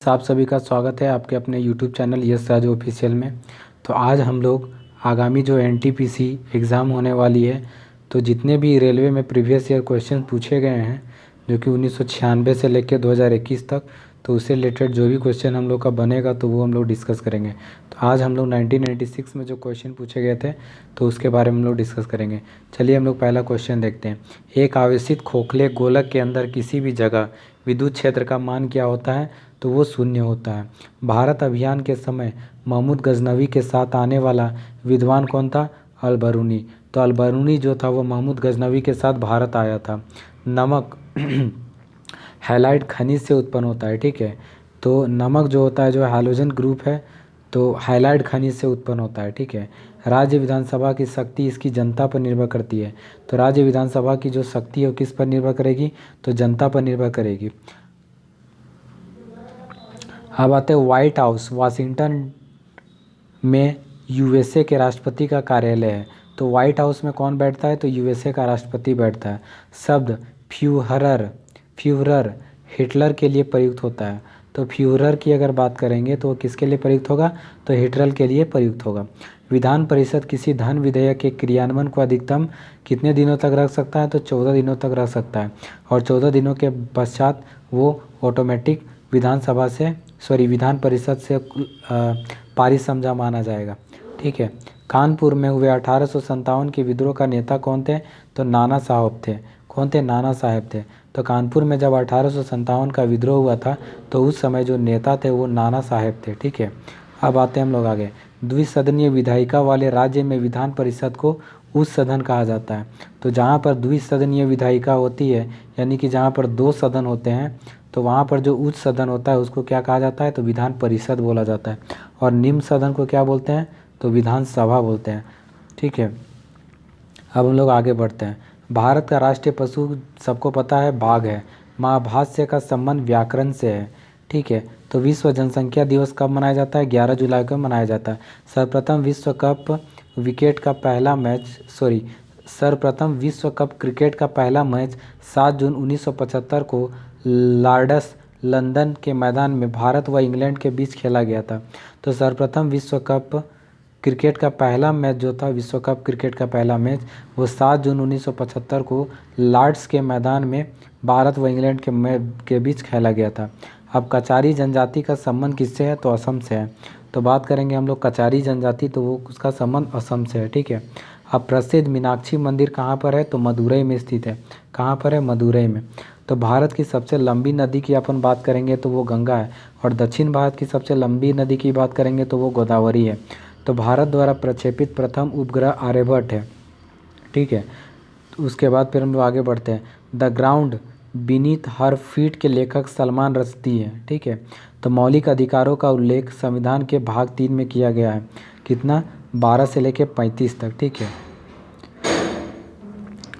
आप सभी का स्वागत है आपके अपने YouTube चैनल यस राज ऑफिशियल में। तो आज हम लोग आगामी जो एनटीपीसी एग्ज़ाम होने वाली है, तो जितने भी रेलवे में प्रीवियस ईयर क्वेश्चन पूछे गए हैं जो कि 1996 से लेकर 2021 तक, तो उससे रिलेटेड जो भी क्वेश्चन हम लोग का बनेगा तो वो हम लोग डिस्कस करेंगे। तो आज हम लोग 1996 में जो क्वेश्चन पूछे गए थे तो उसके बारे में हम लोग डिस्कस करेंगे। चलिए हम लोग पहला क्वेश्चन देखते हैं। एक आवेशित खोखले गोलक के अंदर किसी भी जगह विद्युत क्षेत्र का मान क्या होता है? तो वो शून्य होता है। भारत अभियान के समय महमूद गजनवी के साथ आने वाला विद्वान कौन था? अल-बरूनी। तो अल-बरूनी जो था वो महमूद गजनवी के साथ भारत आया था। नमक हैलाइड खनिज से उत्पन्न होता है, ठीक है। तो नमक जो होता है जो हैलोजन ग्रुप है, तो हैलाइड खनिज से उत्पन्न होता है, ठीक है। राज्य विधानसभा की शक्ति इसकी जनता पर निर्भर करती है। तो राज्य विधानसभा की जो शक्ति है वो किस पर निर्भर करेगी? तो जनता पर निर्भर करेगी। अब आते हैं व्हाइट हाउस। वाशिंगटन में यूएसए के राष्ट्रपति का कार्यालय है। तो व्हाइट हाउस में कौन बैठता है? तो यूएसए का राष्ट्रपति बैठता है। शब्द फ्यूहरर हिटलर के लिए प्रयुक्त होता है। तो फ्यूहरर की अगर बात करेंगे तो किसके लिए प्रयुक्त होगा? तो हिटलर के लिए प्रयुक्त होगा। विधान परिषद किसी धन विधेयक के क्रियान्वयन को अधिकतम कितने दिनों तक रख सकता है? तो 14 दिनों तक रख सकता है। और 14 दिनों के पश्चात वो ऑटोमेटिक विधान परिषद से पारित समझा माना जाएगा, ठीक है। कानपुर में हुए 1857 के विद्रोह का नेता कौन थे? तो नाना साहब थे। कौन थे? नाना साहब थे। तो कानपुर में जब 1857 का विद्रोह हुआ था तो उस समय जो नेता थे वो नाना साहब थे, ठीक है। अब आते हैं हम लोग आगे। द्विसदनीय विधायिका वाले राज्य में विधान परिषद को उच्च सदन कहा जाता है। तो जहाँ पर द्विसदनीय विधायिका होती है, यानी कि जहाँ पर 2 सदन होते हैं, तो वहाँ पर जो उच्च सदन होता है उसको क्या कहा जाता है? तो विधान परिषद बोला जाता है। और निम्न सदन को क्या बोलते हैं? तो विधानसभा बोलते हैं, ठीक है। अब हम लोग आगे बढ़ते हैं। भारत का राष्ट्रीय पशु सबको पता है, बाघ है। महाभाष्य का संबंध व्याकरण से है, ठीक है। तो विश्व जनसंख्या दिवस कब मनाया जाता है? 11 जुलाई को मनाया जाता है। सर्वप्रथम विश्व कप क्रिकेट का पहला मैच 7 जून 1975 को लॉर्ड्स लंदन के मैदान में भारत व इंग्लैंड के बीच खेला गया था। तो सर्वप्रथम विश्व कप क्रिकेट का पहला मैच जो था, विश्व कप क्रिकेट का पहला मैच, वो 7 जून 1975 को लॉर्ड्स के मैदान में भारत व इंग्लैंड के बीच खेला गया था। अब कचारी जनजाति का संबंध किससे है? तो असम से है। तो बात करेंगे हम लोग कचारी जनजाति, तो वो उसका संबंध असम से है, ठीक है। अब प्रसिद्ध मीनाक्षी मंदिर कहाँ पर है? तो मदुरई में स्थित है। कहाँ पर है? मदुरई में। तो भारत की सबसे लंबी नदी की अपन बात करेंगे तो वो गंगा है। और दक्षिण भारत की सबसे लंबी नदी की बात करेंगे तो वो गोदावरी है। तो भारत द्वारा प्रक्षेपित प्रथम उपग्रह आर्यभट्ट है, ठीक है। तो उसके बाद फिर हम लोग आगे बढ़ते हैं। The ground beneath her feet के लेखक सलमान रश्दी हैं, ठीक है। तो मौलिक अधिकारों का उल्लेख संविधान के भाग 3 में किया गया है। कितना? 12 से लेकर 35 तक, ठीक है।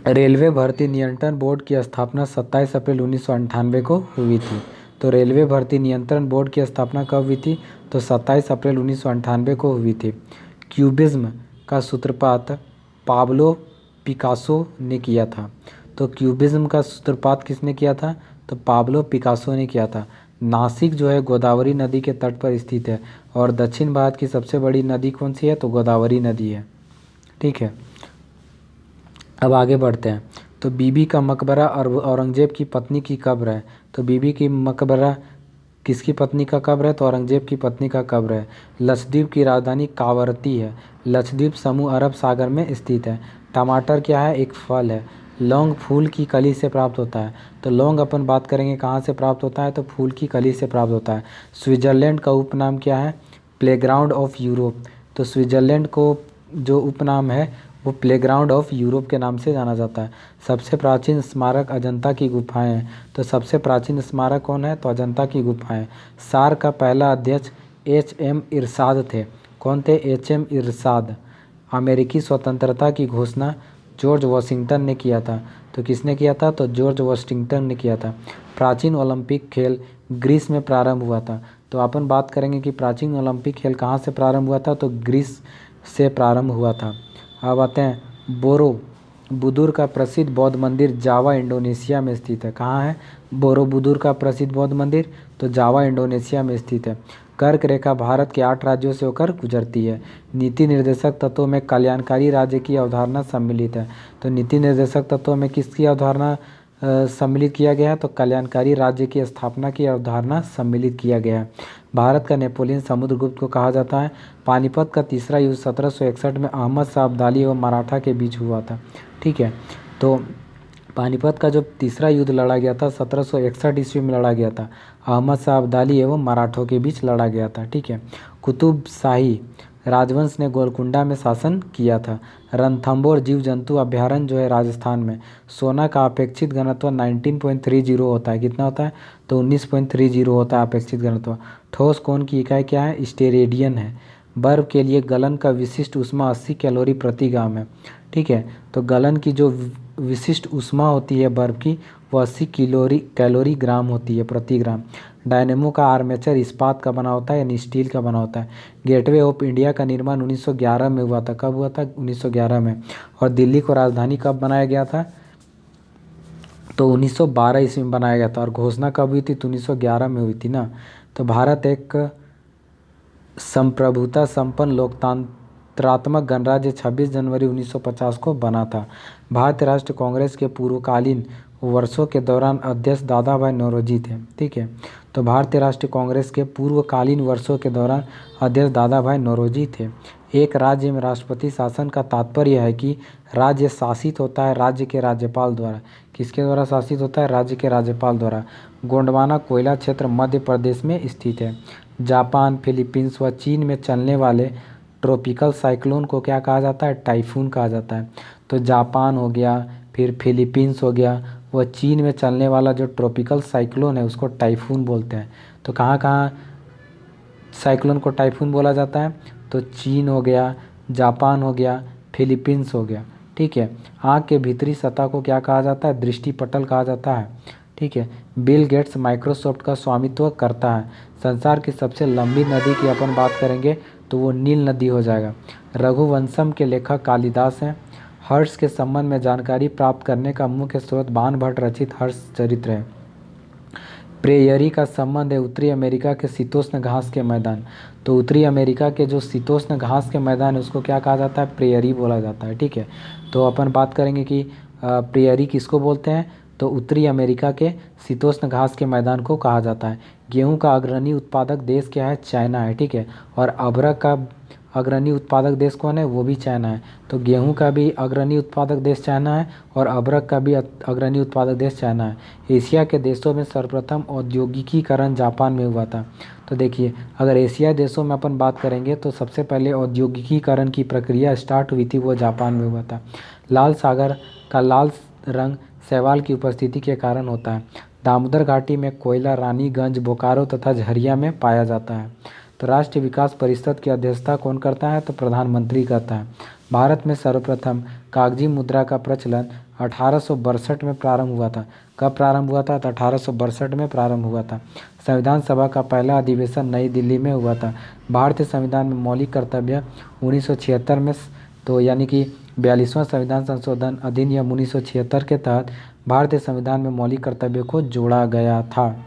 रेलवे भर्ती नियंत्रण बोर्ड की स्थापना 27 अप्रैल 1998 को हुई थी। तो रेलवे भर्ती नियंत्रण बोर्ड की स्थापना कब हुई थी? तो 27 अप्रैल 1998 को हुई थी। क्यूबिज्म का सूत्रपात पाब्लो पिकासो ने किया था। तो क्यूबिज्म का सूत्रपात किसने किया था? तो पाब्लो पिकासो ने किया था। नासिक जो है गोदावरी नदी के तट पर स्थित है। और दक्षिण भारत की सबसे बड़ी नदी कौन सी है? तो गोदावरी नदी है, ठीक है। अब आगे बढ़ते हैं। तो बीबी का मकबरा और औरंगजेब की पत्नी की कब्र है। तो बीबी की मकबरा किसकी पत्नी का कब्र है? तो औरंगजेब की पत्नी का कब्र है। लक्षद्वीप की राजधानी कावरती है। लक्षद्वीप समूह अरब सागर में स्थित है। टमाटर क्या है? एक फल है। लौंग फूल की कली से प्राप्त होता है। तो लौंग अपन बात करेंगे कहाँ से प्राप्त होता है? तो फूल की कली से प्राप्त होता है। स्विट्ज़रलैंड का उपनाम क्या है? Playground of Europe. तो स्विट्ज़रलैंड को जो उपनाम है वो प्लेग्राउंड ऑफ यूरोप के नाम से जाना जाता है। सबसे प्राचीन स्मारक अजंता की गुफाएं हैं। तो सबसे प्राचीन स्मारक कौन है? तो अजंता की गुफाएं। सार का पहला अध्यक्ष एच.एम. इरशाद थे। कौन थे? एच.एम. इरशाद। अमेरिकी स्वतंत्रता की घोषणा जॉर्ज वाशिंगटन ने किया था। तो किसने किया था? तो जॉर्ज वाशिंगटन ने किया था। प्राचीन ओलंपिक खेल ग्रीस में प्रारंभ हुआ था। तो अपन बात करेंगे कि प्राचीन ओलंपिक खेल कहाँ से प्रारंभ हुआ था? तो ग्रीस से प्रारंभ हुआ था। अब आते हैं बुदुर का प्रसिद्ध बौद्ध मंदिर जावा इंडोनेशिया में स्थित है। कहाँ है बोरोबुदुर का प्रसिद्ध बौद्ध मंदिर? तो जावा इंडोनेशिया में स्थित है। कर्क रेखा भारत के 8 राज्यों से होकर गुजरती है। नीति निर्देशक तत्वों में कल्याणकारी राज्य की अवधारणा सम्मिलित है। तो नीति निर्देशक तत्वों में किसकी अवधारणा सम्मिलित किया गया है? तो कल्याणकारी राज्य की स्थापना की अवधारणा सम्मिलित किया गया है। भारत का नेपोलियन समुद्रगुप्त को कहा जाता है। पानीपत का तीसरा युद्ध 1761 में अहमद शाह अब्दाली एवं मराठा के बीच हुआ था। ठीक है, तो पानीपत का जो तीसरा युद्ध लड़ा गया था 1761 ईस्वी में लड़ा गया था। अहमद शाह अब्दाली एवं मराठों के बीच लड़ा गया था। ठीक है, कुतुब शाही राजवंश ने गोलकुंडा में शासन किया था। रणथंभौर जीव जंतु अभयारण्य जो है राजस्थान में, सोना का अपेक्षित घनत्व 19.30 होता है। कितना होता है? तो 19.30 होता है अपेक्षित घनत्व। ठोस कोण की इकाई क्या है? स्टेरेडियन है। बर्फ के लिए गलन का विशिष्ट ऊष्मा 80 कैलोरी प्रति ग्राम है। ठीक है, तो गलन की जो विशिष्ट ऊष्मा होती है बर्फ की, वो 80 कैलोरी ग्राम होती है प्रति ग्राम। डायनेमो का आर्मेचर इस्पात का बना होता है यानी स्टील का बना होता है। गेटवे ऑफ इंडिया का निर्माण 1911 में हुआ था। कब हुआ था? 1911 में। और दिल्ली को राजधानी कब बनाया गया था? तो 1912 ईस्वी में बनाया गया था। और घोषणा कब हुई थी? तो 1911 में हुई थी ना। तो भारत एक संप्रभुता संपन्न लोकतंत्रात्मक गणराज्य 26 जनवरी 1950 को बना था। भारतीय राष्ट्रीय कांग्रेस के पूर्वकालीन वर्षों के दौरान अध्यक्ष दादा भाई नौरोजी थे। ठीक है, तो भारतीय राष्ट्रीय कांग्रेस के पूर्वकालीन वर्षों के दौरान अध्यक्ष दादा भाई नौरोजी थे। एक राज्य में राष्ट्रपति शासन का तात्पर्य है कि राज्य शासित होता है राज्य के राज्यपाल द्वारा। किसके द्वारा शासित होता है? राज्य के राज्यपाल द्वारा। गोंडवाना कोयला क्षेत्र मध्य प्रदेश में स्थित है। जापान, फिलीपींस व चीन में चलने वाले ट्रॉपिकल साइक्लोन को क्या कहा जाता है? टाइफून कहा जाता है। तो जापान हो गया, फिर फिलीपींस हो गया, वह चीन में चलने वाला जो ट्रॉपिकल साइक्लोन है उसको टाइफून बोलते हैं। तो कहाँ कहाँ साइक्लोन को टाइफून बोला जाता है? तो चीन हो गया, जापान हो गया, फिलीपींस हो गया। ठीक है, आँख के भीतरी सतह को क्या कहा जाता है? दृष्टिपटल कहा जाता है। ठीक है, बिल गेट्स माइक्रोसॉफ्ट का स्वामित्व करता है। संसार की सबसे लंबी नदी की अपन बात करेंगे तो वो नील नदी हो जाएगा। रघुवंशम के लेखक कालिदास हैं। हर्ष के संबंध में जानकारी प्राप्त करने का मुख्य स्रोत बाणभट्ट रचित हर्ष चरित्र है। प्रेयरी का संबंध है उत्तरी अमेरिका के शीतोष्ण घास के मैदान। तो उत्तरी अमेरिका के जो शीतोष्ण घास के मैदान है उसको क्या कहा जाता है? प्रेयरी बोला जाता है। ठीक है, तो अपन बात करेंगे कि प्रेयरी किसको बोलते हैं? तो उत्तरी अमेरिका के शीतोष्ण घास के मैदान को कहा जाता है। गेहूं का अग्रणी उत्पादक देश क्या है? चाइना है। ठीक है, और अभ्रक का अग्रणी उत्पादक देश कौन है? वो भी चाइना है। तो गेहूं का भी अग्रणी उत्पादक देश चाइना है और अभ्रक का भी अग्रणी उत्पादक देश चाइना है। एशिया के देशों में सर्वप्रथम औद्योगिकीकरण जापान में हुआ था। तो देखिए, अगर एशियाई देशों में अपन बात करेंगे तो सबसे पहले औद्योगिकीकरण की प्रक्रिया स्टार्ट हुई थी, वो जापान में हुआ था। लाल सागर का लाल रंग शैवाल की उपस्थिति के कारण होता है। दामोदर घाटी में कोयला रानीगंज, बोकारो तथा झरिया में पाया जाता है। तो राष्ट्रीय विकास परिषद की अध्यक्षता कौन करता है? तो प्रधानमंत्री करता है। भारत में सर्वप्रथम कागजी मुद्रा का प्रचलन 1862 में प्रारंभ हुआ था। कब प्रारंभ हुआ था? तो 1862 में प्रारंभ हुआ था। संविधान सभा का पहला अधिवेशन नई दिल्ली में हुआ था। भारतीय संविधान में मौलिक कर्तव्य 1976 में, तो यानी कि 42वां संविधान संशोधन अधिनियम 1976 के तहत भारतीय संविधान में मौलिक कर्तव्यों को जोड़ा गया था।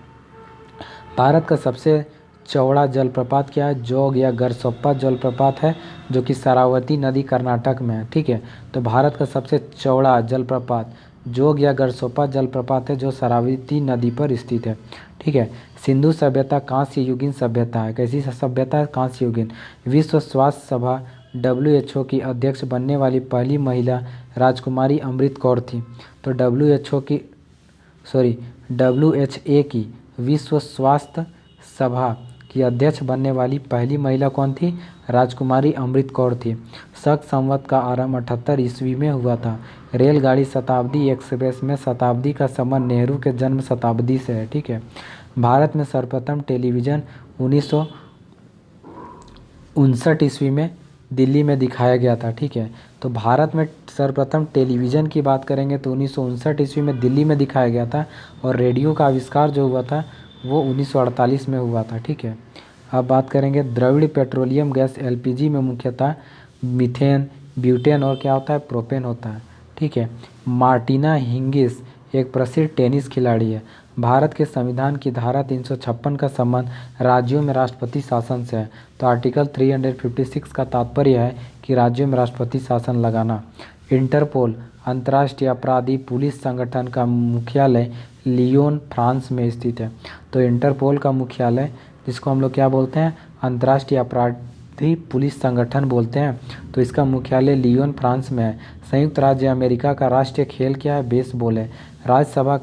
भारत का सबसे चौड़ा जलप्रपात क्या है? जोग या गरसोप्पा जलप्रपात है, जो कि शरावती नदी कर्नाटक में है। ठीक है, तो भारत का सबसे चौड़ा जलप्रपात जोग या गरसोप्पा जलप्रपात है जो शरावती नदी पर स्थित है। ठीक है, सिंधु सभ्यता कांस्य युगीन सभ्यता है। कैसी सभ्यता है? कांस्य युगीन। विश्व स्वास्थ्य सभा WHO की अध्यक्ष बनने वाली पहली महिला राजकुमारी अमृत कौर थी। तो WHA की विश्व स्वास्थ्य सभा की अध्यक्ष बनने वाली पहली महिला कौन थी? राजकुमारी अमृत कौर थी। शक संवत का आरंभ 78 ईस्वी में हुआ था। रेलगाड़ी शताब्दी एक्सप्रेस में शताब्दी का संबंध नेहरू के जन्म शताब्दी से है। ठीक है, भारत में सर्वप्रथम टेलीविज़न 1959 ईस्वी में दिल्ली में दिखाया गया था। ठीक है, तो भारत में सर्वप्रथम टेलीविज़न की बात करेंगे तो 1959 ईस्वी में दिल्ली में दिखाया गया था। और रेडियो का आविष्कार जो हुआ था वो 1948 में हुआ था। ठीक है, अब बात करेंगे द्रविड़ पेट्रोलियम गैस LPG में मुख्यतः मीथेन, ब्यूटेन और क्या होता है? प्रोपेन होता है। ठीक है। मार्टिना हिंगिस एक प्रसिद्ध टेनिस खिलाड़ी है। भारत के संविधान की धारा 356 का संबंध राज्यों में राष्ट्रपति शासन से है। तो आर्टिकल 356 का तात्पर्य है कि राज्यों में राष्ट्रपति शासन लगाना। इंटरपोल अंतर्राष्ट्रीय अपराधी पुलिस संगठन का मुख्यालय लियोन, फ्रांस में स्थित है। तो इंटरपोल का मुख्यालय, जिसको हम लोग क्या बोलते हैं, अंतर्राष्ट्रीय अपराधी पुलिस संगठन बोलते हैं, तो इसका मुख्यालय लियोन, फ्रांस में है। संयुक्त राज्य अमेरिका का राष्ट्रीय खेल क्या है? बेसबॉल है। राज्यसभा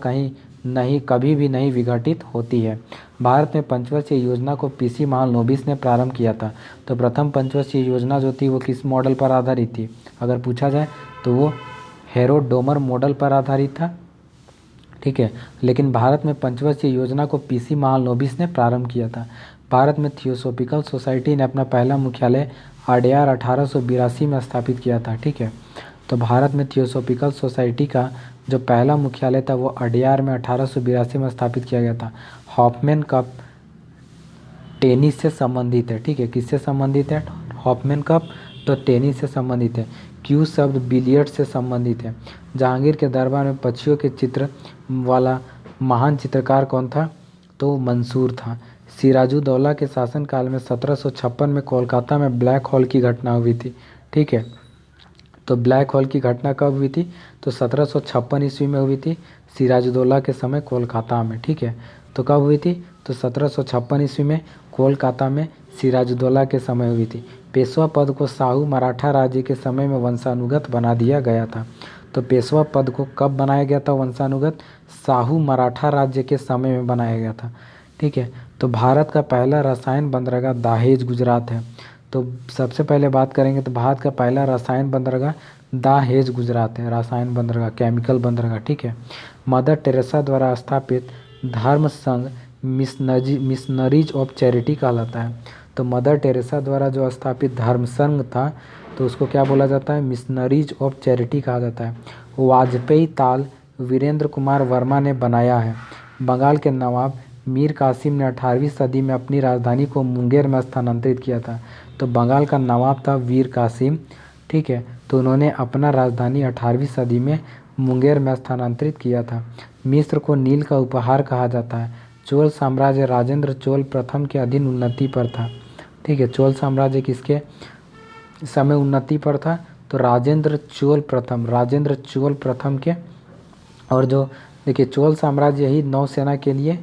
कभी भी नहीं विघटित होती है। भारत में पंचवर्षीय योजना को पीसी महालनोबिस ने प्रारंभ किया था। तो प्रथम पंचवर्षीय योजना जो थी वो किस मॉडल पर आधारित थी? अगर पूछा जाए तो वो हेरोडोमर मॉडल पर आधारित था, ठीक है। लेकिन भारत में पंचवर्षीय योजना को पीसी महालनोबिस ने प्रारंभ किया था। भारत में थियोसॉफिकल सोसाइटी ने अपना पहला मुख्यालय अडयार 1882 में स्थापित किया था, ठीक है। तो भारत में थियोसॉफिकल सोसाइटी का जो पहला मुख्यालय था वो अडयार में 1882 में स्थापित किया गया था। हॉफमैन कप टेनिस से संबंधित है, ठीक है। किससे संबंधित है? हॉफमैन कप तो टेनिस से संबंधित है। क्यू शब्द बिलियर्ड से संबंधित है। जहांगीर के दरबार में पक्षियों के चित्र वाला महान चित्रकार कौन था? तो मंसूर था। सिराजुद्दौला के शासनकाल में 1756 में कोलकाता में ब्लैक होल की घटना हुई थी, ठीक है। तो ब्लैक होल की घटना कब हुई थी? तो 1756 ईस्वी में हुई थी, सिराजुद्दौला के समय कोलकाता में, ठीक है। तो कब हुई थी? तो 1756 ईस्वी में कोलकाता में सिराजुद्दौला के समय हुई थी। पेशवा पद को शाहू मराठा राज्य के समय में वंशानुगत बना दिया गया था। तो पेशवा पद को कब बनाया गया था वंशानुगत? शाहू मराठा राज्य के समय में बनाया गया था, ठीक है। तो भारत का पहला रसायन बंदरगाह दाहेज, गुजरात है। तो सबसे पहले बात करेंगे तो भारत का पहला रसायन बंदरगाह दाहेज, गुजरात है। रसायन बंदरगाह, केमिकल बंदरगाह, ठीक है। मदर टेरेसा द्वारा स्थापित धर्म संघ मिशनरीज ऑफ चैरिटी कहलाता है। तो मदर टेरेसा द्वारा जो स्थापित धर्म संघ था तो उसको क्या बोला जाता है? मिशनरीज ऑफ चैरिटी कहा जाता है। वाजपेयी ताल वीरेंद्र कुमार वर्मा ने बनाया है। बंगाल के नवाब मीर कासिम ने 18वीं सदी में अपनी राजधानी को मुंगेर में स्थानांतरित किया था। तो बंगाल का नवाब था वीर कासिम, ठीक है। तो उन्होंने अपना राजधानी 18वीं सदी में मुंगेर में स्थानांतरित किया था। मिस्र को नील का उपहार कहा जाता है। चोल साम्राज्य राजेंद्र चोल प्रथम के अधीन उन्नति पर था, ठीक है। चोल साम्राज्य किसके समय उन्नति पर था? तो राजेंद्र चोल प्रथम के। और जो देखिए चोल साम्राज्य ही नौसेना के लिए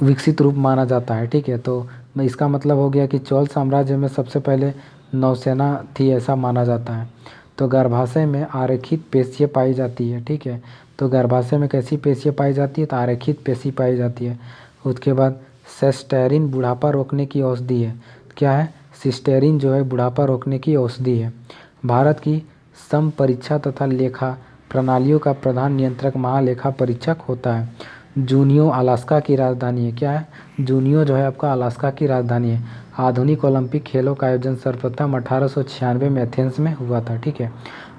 विकसित रूप माना जाता है, ठीक है। तो इसका मतलब हो गया कि चोल साम्राज्य में सबसे पहले नौसेना थी, ऐसा माना जाता है। तो गर्भाशय में आरेखित पेशियाँ पाई जाती है, ठीक है। तो गर्भाशय में कैसी पेशियाँ पाई जाती है? तो आरेखित पेशी पाई जाती है। उसके बाद सिस्टेरिन बुढ़ापा रोकने की औषधि है। क्या है? सिस्टेरिन जो है बुढ़ापा रोकने की औषधि है। भारत की सम परीक्षा तथा लेखा प्रणालियों का प्रधान नियंत्रक महालेखा परीक्षक होता है। जूनियो अलास्का की राजधानी है। क्या है? जूनियो जो है आपका अलास्का की राजधानी है। आधुनिक ओलंपिक खेलों का आयोजन सर्वप्रथम 1896 में एथेंस में हुआ था, ठीक है।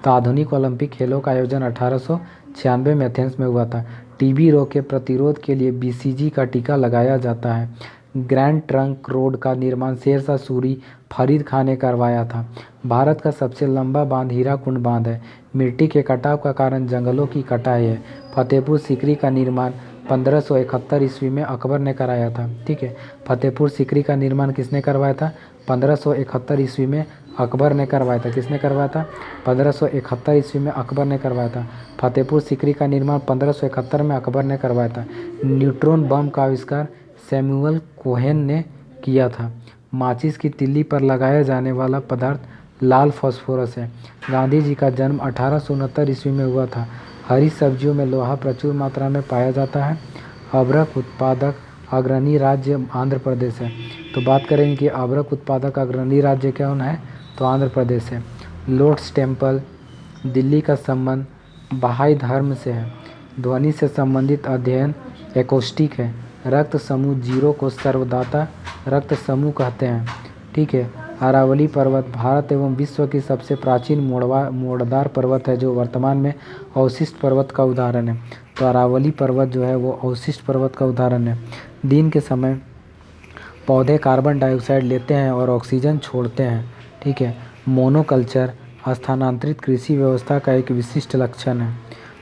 तो आधुनिक ओलंपिक खेलों का आयोजन 1896 में एथेंस में हुआ था। टीबी रोग के प्रतिरोध के लिए बीसीजी का टीका लगाया जाता है। ग्रैंड ट्रंक रोड का निर्माण शेरशाह सूरी फरीद खान ने करवाया था। भारत का सबसे लंबा बांध हीराकुंड बांध है। मिट्टी के कटाव का कारण जंगलों की कटाई है। फतेहपुर सीकरी का निर्माण 1571 ईस्वी में अकबर ने कराया था, ठीक है। फतेहपुर सीकरी का निर्माण किसने करवाया था? 1571 ईस्वी में अकबर ने करवाया था। किसने करवाया था? 1571 ईस्वी में अकबर ने करवाया था। फतेहपुर सीकरी का निर्माण 1571 में अकबर ने करवाया था। न्यूट्रॉन बम का आविष्कार सैमुअल कोहेन ने किया था। माचिस की तिल्ली पर लगाया जाने वाला पदार्थ लाल फास्फोरस है। गांधी जी का जन्म 1869 ईस्वी में हुआ था। हरी सब्जियों में लोहा प्रचुर मात्रा में पाया जाता है। अबरख उत्पादक अग्रणी राज्य आंध्र प्रदेश है। तो बात करेंगे कि अबरख उत्पादक अग्रणी राज्य कौन है? तो आंध्र प्रदेश है। लोटस टेम्पल दिल्ली का संबंध बहाई धर्म से है। ध्वनि से संबंधित अध्ययन एकॉस्टिक है। रक्त समूह जीरो को सर्वदाता रक्त समूह कहते हैं, ठीक है। अरावली पर्वत भारत एवं विश्व की सबसे प्राचीन मोड़दार पर्वत है जो वर्तमान में अवशिष्ट पर्वत का उदाहरण है। तो अरावली पर्वत जो है वो अवशिष्ट पर्वत का उदाहरण है। दिन के समय पौधे कार्बन डाइऑक्साइड लेते हैं और ऑक्सीजन छोड़ते हैं, ठीक है। मोनोकल्चर स्थानांतरित कृषि व्यवस्था का एक विशिष्ट लक्षण है।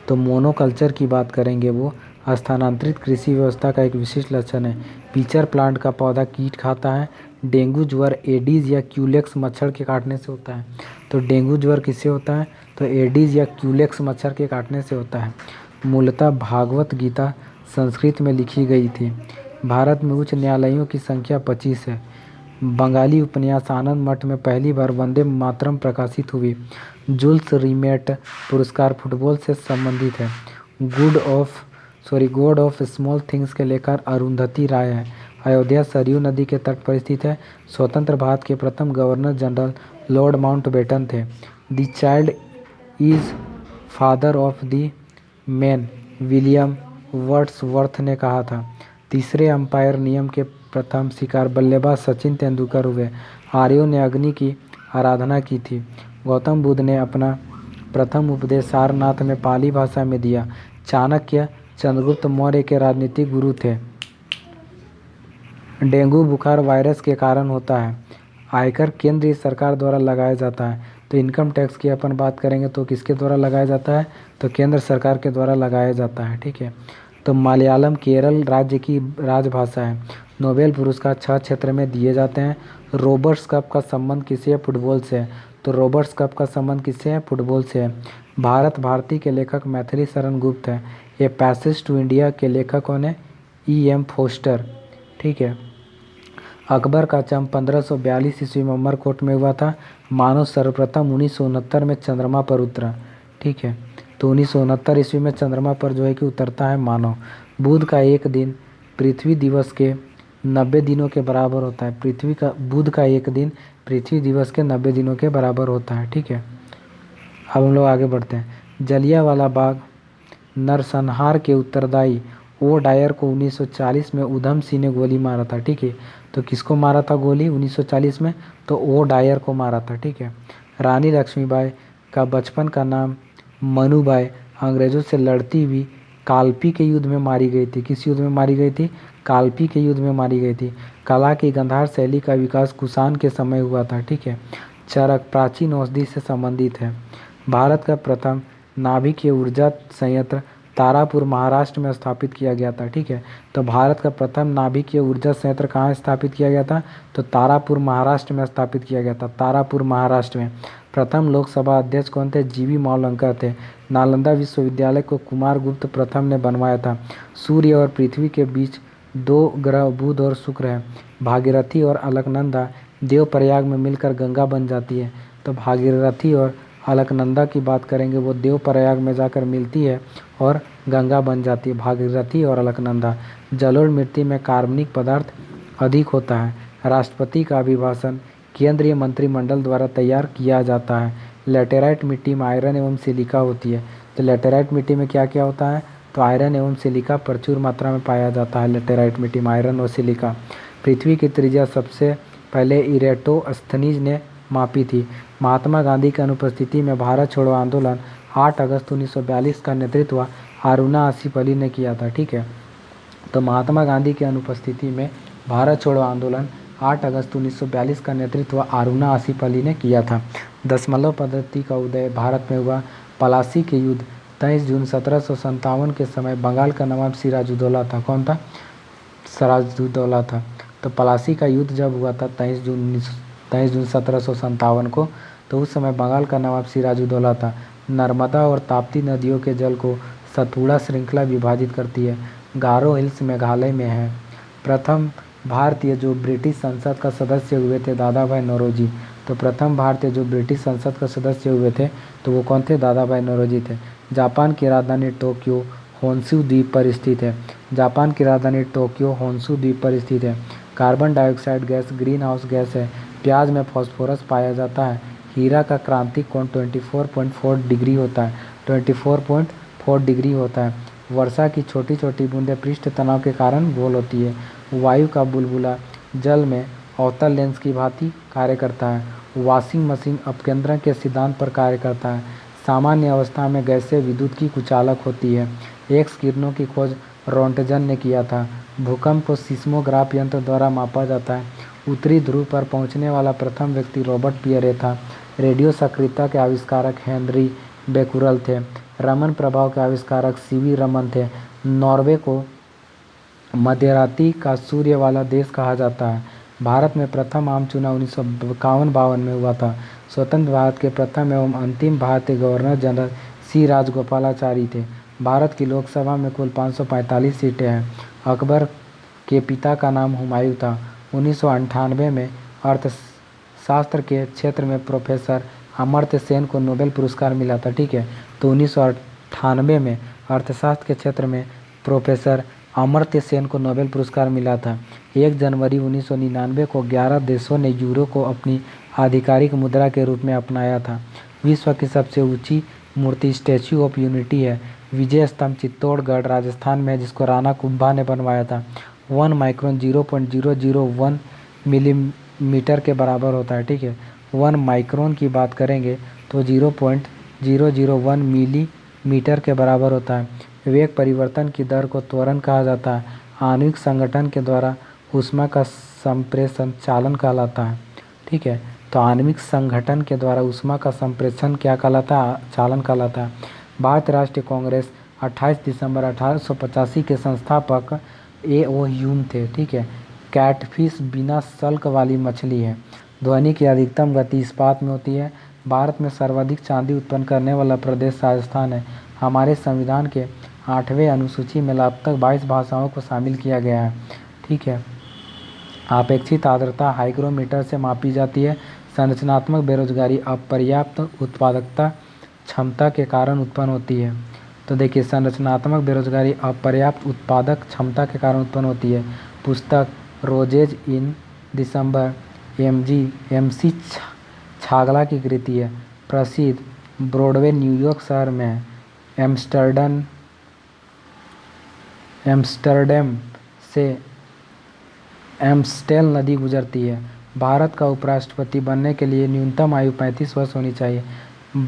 तो मोनोकल्चर की बात करेंगे, वो स्थानांतरित कृषि व्यवस्था का एक विशिष्ट लक्षण है। पीचर प्लांट का पौधा कीट खाता है। डेंगू ज्वर एडीज या क्यूलेक्स मच्छर के काटने से होता है। तो डेंगू ज्वर किससे होता है? तो एडीज या क्यूलेक्स मच्छर के काटने से होता है। मूलतः भागवत गीता संस्कृत में लिखी गई थी। भारत में उच्च न्यायालयों की संख्या 25 है। बंगाली उपन्यास आनंद मठ में पहली बार वंदे मातरम प्रकाशित हुई। जुल्स रिमेट पुरस्कार फुटबॉल से संबंधित है। गॉड ऑफ स्मॉल थिंग्स के लेखक अरुंधति राय है। अयोध्या सरयू नदी के तट पर स्थित है। स्वतंत्र भारत के प्रथम गवर्नर जनरल लॉर्ड माउंटबेटन थे। The child is father of the man, William Wordsworth ने कहा था। तीसरे अंपायर नियम के प्रथम शिकार बल्लेबाज सचिन तेंदुलकर हुए। आर्यों ने अग्नि की आराधना की थी। गौतम बुद्ध ने अपना प्रथम उपदेश सारनाथ में पाली भाषा में दिया। चाणक्य चंद्रगुप्त मौर्य के राजनीतिक गुरु थे। डेंगू बुखार वायरस के कारण होता है। आयकर केंद्रीय सरकार द्वारा लगाया जाता है। तो इनकम टैक्स की अपन बात करेंगे तो किसके द्वारा लगाया जाता है? तो केंद्र सरकार के द्वारा लगाया जाता है। ठीक है। तो मलयालम केरल राज्य की राजभाषा है। नोबेल पुरस्कार 6 क्षेत्र में दिए जाते हैं। रॉबर्ट्स कप का संबंध किससे है? फुटबॉल से है। तो रॉबर्ट्स कप का संबंध किससे है? फुटबॉल से है। भारत भारती के लेखक मैथिली शरण गुप्त है। ये पैसेज टू इंडिया के लेखक कौन है? E.M. फोस्टर। ठीक है। अकबर का जन्म 1542 ईस्वी में अमरकोट में हुआ था। मानव सर्वप्रथम 1969 में चंद्रमा पर उतरा। ठीक है। तो 1969 ईस्वी में चंद्रमा पर जो है कि उतरता है मानव। बुध का एक दिन पृथ्वी दिवस के 90 दिनों के बराबर होता है। बुध का एक दिन पृथ्वी दिवस के 90 दिनों के बराबर होता है। ठीक है। अब हम लोग आगे बढ़ते हैं। जलियांवाला बाग नरसंहार के उत्तरदायी ओ डायर को 1940 में उधम सिंह ने गोली मारा था। ठीक है। तो किसको मारा था गोली 1940 में? तो ओ डायर को मारा था। ठीक है। रानी लक्ष्मीबाई का बचपन का नाम मनुबाई अंग्रेज़ों से लड़ती हुई कालपी के युद्ध में मारी गई थी। किस युद्ध में मारी गई थी? कालपी के युद्ध में मारी गई थी। कला की गंधार शैली का विकास कुषाण के समय हुआ था। ठीक है। चरक प्राचीन औषधि से संबंधित है। भारत का प्रथम नाभिकीय ऊर्जा संयंत्र तारापुर महाराष्ट्र में स्थापित किया गया था। ठीक है। तो भारत का प्रथम नाभिकीय ऊर्जा संयंत्र कहाँ स्थापित किया गया था? तो तारापुर महाराष्ट्र में स्थापित किया गया था। तारापुर महाराष्ट्र में। प्रथम लोकसभा अध्यक्ष कौन थे? जीवी मावलंकर थे। नालंदा विश्वविद्यालय को कुमार गुप्त प्रथम ने बनवाया था। सूर्य और पृथ्वी के बीच 2 ग्रह बुध और शुक्र है। भागीरथी और अलकनंदा देवप्रयाग में मिलकर गंगा बन जाती है। तो भागीरथी और अलकनंदा की बात करेंगे, वो देवप्रयाग में जाकर मिलती है और गंगा बन जाती है। भागीरथी और अलकनंदा। जलोढ़ मिट्टी में कार्बनिक पदार्थ अधिक होता है। राष्ट्रपति का अभिभाषण केंद्रीय मंत्रिमंडल द्वारा तैयार किया जाता है। लेटेराइट मिट्टी में आयरन एवं सिलिका होती है। तो लेटेराइट मिट्टी में क्या क्या होता है? तो आयरन एवं सिलिका प्रचुर मात्रा में पाया जाता है। लेटेराइट मिट्टी में आयरन और सिलिका। पृथ्वी की त्रिज्या सबसे पहले इरेटोस्थनीज ने मापी थी। महात्मा गांधी की अनुपस्थिति में भारत छोड़ो आंदोलन 8 अगस्त 1942 का नेतृत्व अरुणा आसिफ अली ने किया था। ठीक है। तो महात्मा गांधी की अनुपस्थिति में भारत छोड़ो आंदोलन 8 अगस्त 1942 का नेतृत्व अरुणा आसिफ अली ने किया था। दशमलव पद्धति का उदय भारत में हुआ। पलासी के युद्ध 23 जून 1757 के समय बंगाल का नवाब सिराजुद्दौला था। कौन था? सिराजुद्दौला था। तो पलासी का युद्ध जब हुआ था 23 जून 1757 को, तो उस समय बंगाल का नवाब सिराजुद्दौला था। नर्मदा और ताप्ती नदियों के जल को सतपुड़ा श्रृंखला विभाजित करती है। गारो हिल्स मेघालय में है। प्रथम भारतीय जो ब्रिटिश संसद का सदस्य हुए थे दादा भाई नौरोजी। तो प्रथम भारतीय जो ब्रिटिश संसद का सदस्य हुए थे तो वो कौन थे? दादा भाई नौरोजी थे। जापान की राजधानी टोक्यो होन्शु द्वीप पर स्थित है। जापान की राजधानी टोक्यो होन्शु द्वीप पर स्थित है। Carbon dioxide gas green house gas है। प्याज में फास्फोरस पाया जाता है। हीरा का क्रांतिक कोण 24.4 डिग्री होता है। 24.4 डिग्री होता है। वर्षा की छोटी छोटी बूंदें पृष्ठ तनाव के कारण गोल होती है। वायु का बुलबुला जल में अवतल लेंस की भांति कार्य करता है। वॉशिंग मशीन अपकेंद्रण के सिद्धांत पर कार्य करता है। सामान्य अवस्था में गैसें विद्युत की कुचालक होती है। एक्स किरणों की खोज रोंटगन ने किया था। भूकंप को सिस्मोग्राफ यंत्र द्वारा मापा जाता है। उत्तरी ध्रुव पर पहुंचने वाला प्रथम व्यक्ति रॉबर्ट पियरे था। रेडियो सक्रियता के आविष्कारक हेनरी बेकुरल थे। रमन प्रभाव के आविष्कारक सीवी रमन थे। नॉर्वे को मध्यरात्रि का सूर्य वाला देश कहा जाता है। भारत में प्रथम आम चुनाव 1951-52 में हुआ था। स्वतंत्र भारत के प्रथम एवं अंतिम भारतीय गवर्नर जनरल सी राजगोपालाचारी थे। भारत की लोकसभा में कुल 545 सीटें हैं। अकबर के पिता का नाम हुमायूं था। 1998 में अर्थशास्त्र के क्षेत्र में प्रोफेसर अमर्त्य सेन को नोबेल पुरस्कार मिला था। ठीक है, तो 1998 में अर्थशास्त्र के क्षेत्र में प्रोफेसर अमर्त्य सेन को नोबेल पुरस्कार मिला था। 1 जनवरी 1999 को 11 देशों ने यूरो को अपनी आधिकारिक मुद्रा के रूप में अपनाया था। विश्व की सबसे ऊंची मूर्ति स्टैच्यू ऑफ यूनिटी है। विजय स्तंभ चित्तौड़गढ़ राजस्थान में है, जिसको राणा कुंभा ने बनवाया था। 1 माइक्रोन 0.001 मिलीमीटर के बराबर होता है। ठीक है, 1 माइक्रोन की बात करेंगे तो 0.001 मिलीमीटर के बराबर होता है। वेग परिवर्तन की दर को त्वरण कहा जाता है। आणविक संगठन के द्वारा ऊष्मा का संप्रेषण चालन कहलाता है। ठीक है, तो आणविक संगठन के द्वारा ऊष्मा का संप्रेषण क्या कहलाता है? चालन कहलाता है। भारतीय राष्ट्रीय कांग्रेस 28 दिसंबर 1885 के संस्थापक A.O. ह्यूम थे। ठीक है, कैटफिश बिना शल्क वाली मछली है। ध्वनि की अधिकतम गति इस्पात में होती है। भारत में सर्वाधिक चांदी उत्पन्न करने वाला प्रदेश राजस्थान है। हमारे संविधान के 8वें अनुसूची में अब तक 22 भाषाओं को शामिल किया गया है। ठीक है, अपेक्षित आर्द्रता हाइग्रोमीटर से मापी जाती है। संरचनात्मक बेरोजगारी अपर्याप्त उत्पादकता क्षमता के कारण उत्पन्न होती है। तो देखिए, संरचनात्मक बेरोजगारी अपर्याप्त उत्पादक क्षमता के कारण उत्पन्न होती है। पुस्तक रोजेज इन दिसंबर MC छागला की कृति है। प्रसिद्ध ब्रॉडवे न्यूयॉर्क शहर में है। एम्स्टर्डम से एम्स्टेल नदी गुजरती है। भारत का उपराष्ट्रपति बनने के लिए न्यूनतम आयु 35 वर्ष होनी चाहिए।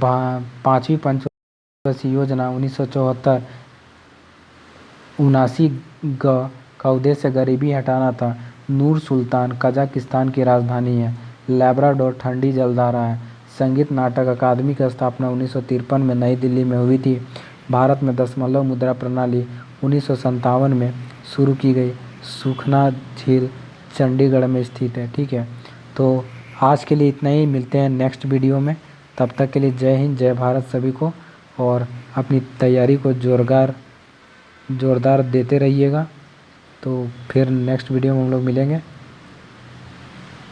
5वीं पंचवर्षीय योजना 1974-79 का उद्देश्य गरीबी हटाना था। नूर सुल्तान कजाकिस्तान की राजधानी है। लैब्राडोर ठंडी जलधारा है। संगीत नाटक अकादमी की स्थापना 1953 में नई दिल्ली में हुई थी। भारत में दशमलव मुद्रा प्रणाली 1957 में शुरू की गई। सुखना झील चंडीगढ़ में स्थित है। ठीक है, तो आज के लिए इतना ही। मिलते हैं नेक्स्ट वीडियो में। तब तक के लिए जय हिंद, जय भारत सभी को, और अपनी तैयारी को जोरदार देते रहिएगा। तो फिर नेक्स्ट वीडियो में हम लोग मिलेंगे।